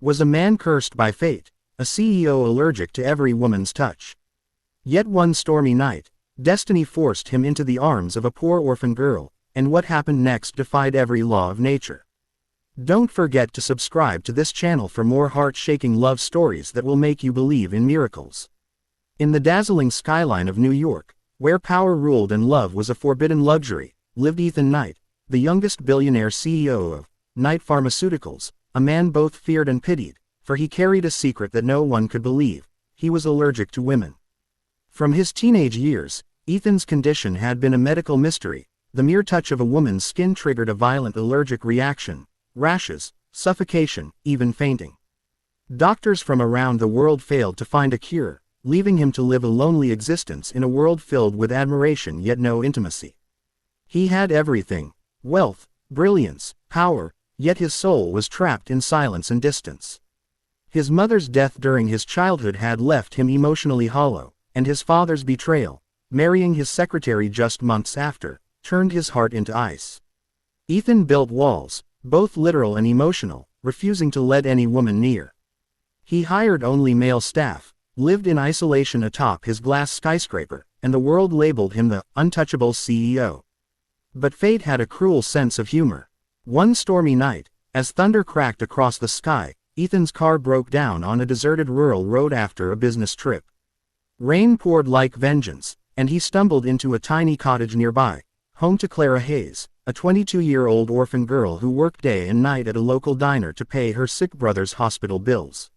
Was a man cursed by fate, a CEO allergic to every woman's touch. Yet one stormy night, destiny forced him into the arms of a poor orphan girl, and what happened next defied every law of nature. Don't forget to subscribe to this channel for more heart-shaking love stories that will make you believe in miracles. In the dazzling skyline of New York, where power ruled and love was a forbidden luxury, lived Ethan Knight, the youngest billionaire CEO of Knight Pharmaceuticals, a man both feared and pitied, for he carried a secret that no one could believe: he was allergic to women. From his teenage years, Ethan's condition had been a medical mystery. The mere touch of a woman's skin triggered a violent allergic reaction, rashes, suffocation, even fainting. Doctors from around the world failed to find a cure, leaving him to live a lonely existence in a world filled with admiration yet no intimacy. He had everything: wealth, brilliance, power, yet his soul was trapped in silence and distance. His mother's death during his childhood had left him emotionally hollow, and his father's betrayal, marrying his secretary just months after, turned his heart into ice. Ethan built walls, both literal and emotional, refusing to let any woman near. He hired only male staff, lived in isolation atop his glass skyscraper, and the world labeled him the untouchable CEO. But fate had a cruel sense of humor. One stormy night, as thunder cracked across the sky, Ethan's car broke down on a deserted rural road after a business trip. Rain poured like vengeance, and he stumbled into a tiny cottage nearby, home to Clara Hayes, a 22-year-old orphan girl who worked day and night at a local diner to pay her sick brother's hospital bills.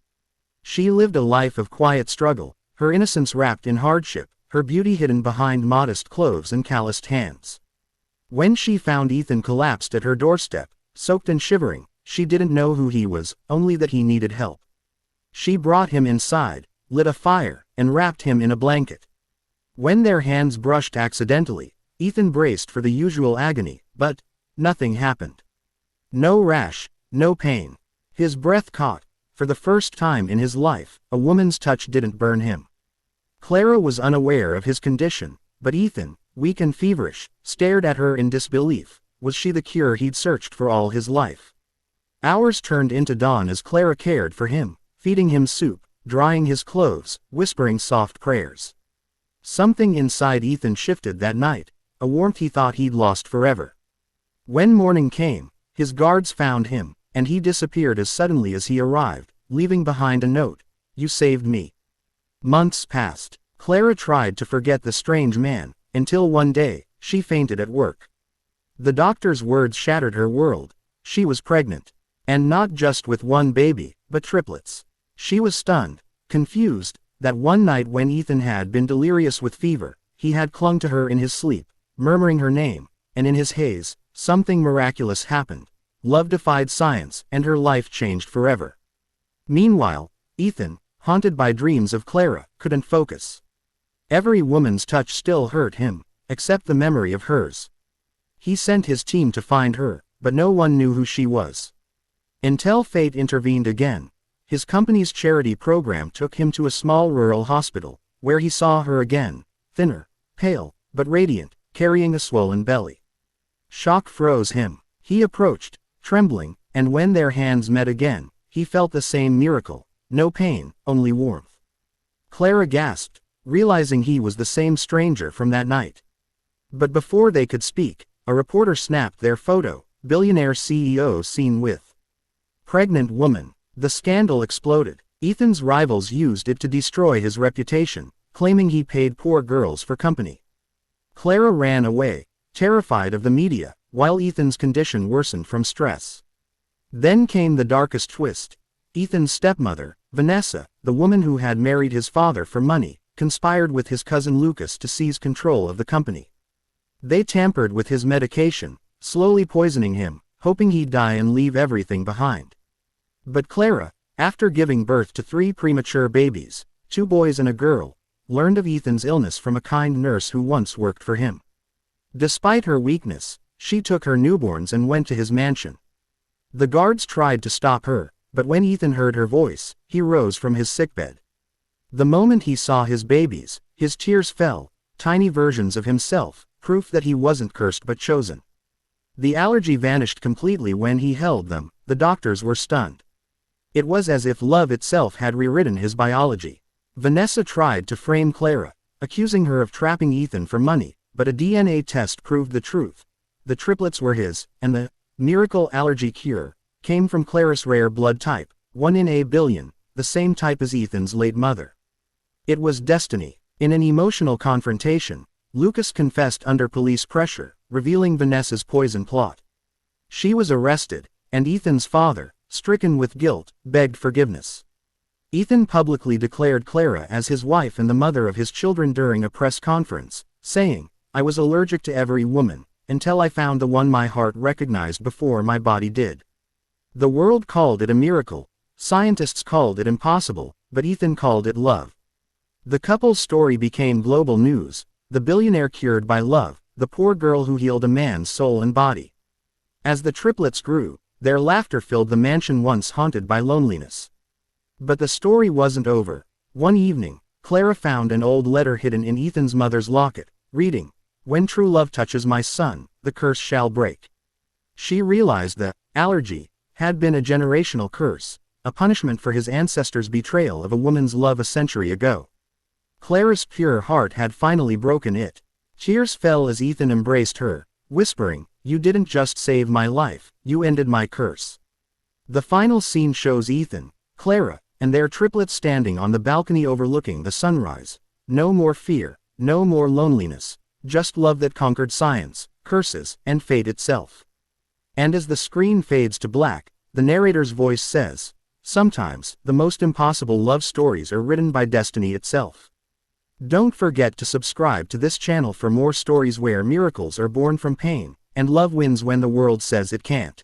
She lived a life of quiet struggle, her innocence wrapped in hardship, her beauty hidden behind modest clothes and calloused hands. When she found Ethan collapsed at her doorstep, soaked and shivering, she didn't know who he was, only that he needed help. She brought him inside, lit a fire, and wrapped him in a blanket. When their hands brushed accidentally, Ethan braced for the usual agony, but nothing happened. No rash, no pain. His breath caught. For the first time in his life, a woman's touch didn't burn him. Clara was unaware of his condition, but Ethan, weak and feverish, stared at her in disbelief. Was she the cure he'd searched for all his life? Hours turned into dawn as Clara cared for him, feeding him soup, drying his clothes, whispering soft prayers. Something inside Ethan shifted that night, a warmth he thought he'd lost forever. When morning came, his guards found him, and he disappeared as suddenly as he arrived, leaving behind a note: "You saved me." Months passed. Clara tried to forget the strange man, until one day, she fainted at work. The doctor's words shattered her world. She was pregnant. And not just with one baby, but triplets. She was stunned, confused. That one night when Ethan had been delirious with fever, he had clung to her in his sleep, murmuring her name, and in his haze, something miraculous happened. Love defied science, and her life changed forever. Meanwhile, Ethan, haunted by dreams of Clara, couldn't focus. Every woman's touch still hurt him, except the memory of hers. He sent his team to find her, but no one knew who she was. Until fate intervened again. His company's charity program took him to a small rural hospital, where he saw her again, thinner, pale, but radiant, carrying a swollen belly. Shock froze him. He approached, trembling, and when their hands met again, he felt the same miracle: no pain, only warmth. Clara gasped, realizing he was the same stranger from that night. But before they could speak, a reporter snapped their photo: billionaire CEO seen with pregnant woman. The scandal exploded. Ethan's rivals used it to destroy his reputation, claiming he paid poor girls for company. Clara ran away, terrified of the media, while Ethan's condition worsened from stress. Then came the darkest twist. Ethan's stepmother, Vanessa, the woman who had married his father for money, conspired with his cousin Lucas to seize control of the company. They tampered with his medication, slowly poisoning him, hoping he'd die and leave everything behind. But Clara, after giving birth to 3 premature babies, 2 boys and a girl, learned of Ethan's illness from a kind nurse who once worked for him. Despite her weakness, she took her newborns and went to his mansion. The guards tried to stop her, but when Ethan heard her voice, he rose from his sickbed. The moment he saw his babies, his tears fell, tiny versions of himself, proof that he wasn't cursed but chosen. The allergy vanished completely when he held them. The doctors were stunned. It was as if love itself had rewritten his biology. Vanessa tried to frame Clara, accusing her of trapping Ethan for money, but a DNA test proved the truth. The triplets were his, and the miracle allergy cure came from Clara's rare blood type, 1 in a billion, the same type as Ethan's late mother. It was destiny. In an emotional confrontation, Lucas confessed under police pressure, revealing Vanessa's poison plot. She was arrested, and Ethan's father, stricken with guilt, begged forgiveness. Ethan publicly declared Clara as his wife and the mother of his children during a press conference, saying, "I was allergic to every woman, until I found the one my heart recognized before my body did." The world called it a miracle, scientists called it impossible, but Ethan called it love. The couple's story became global news, the billionaire cured by love, the poor girl who healed a man's soul and body. As the triplets grew, their laughter filled the mansion once haunted by loneliness. But the story wasn't over. One evening, Clara found an old letter hidden in Ethan's mother's locket, reading, "When true love touches my son, the curse shall break." She realized that allergy had been a generational curse, a punishment for his ancestors' betrayal of a woman's love a century ago. Clara's pure heart had finally broken it. Tears fell as Ethan embraced her, whispering, "You didn't just save my life, you ended my curse." The final scene shows Ethan, Clara, and their triplets standing on the balcony overlooking the sunrise. No more fear, no more loneliness, just love that conquered science, curses, and fate itself. And as the screen fades to black, the narrator's voice says, "Sometimes, the most impossible love stories are written by destiny itself." Don't forget to subscribe to this channel for more stories where miracles are born from pain, and love wins when the world says it can't.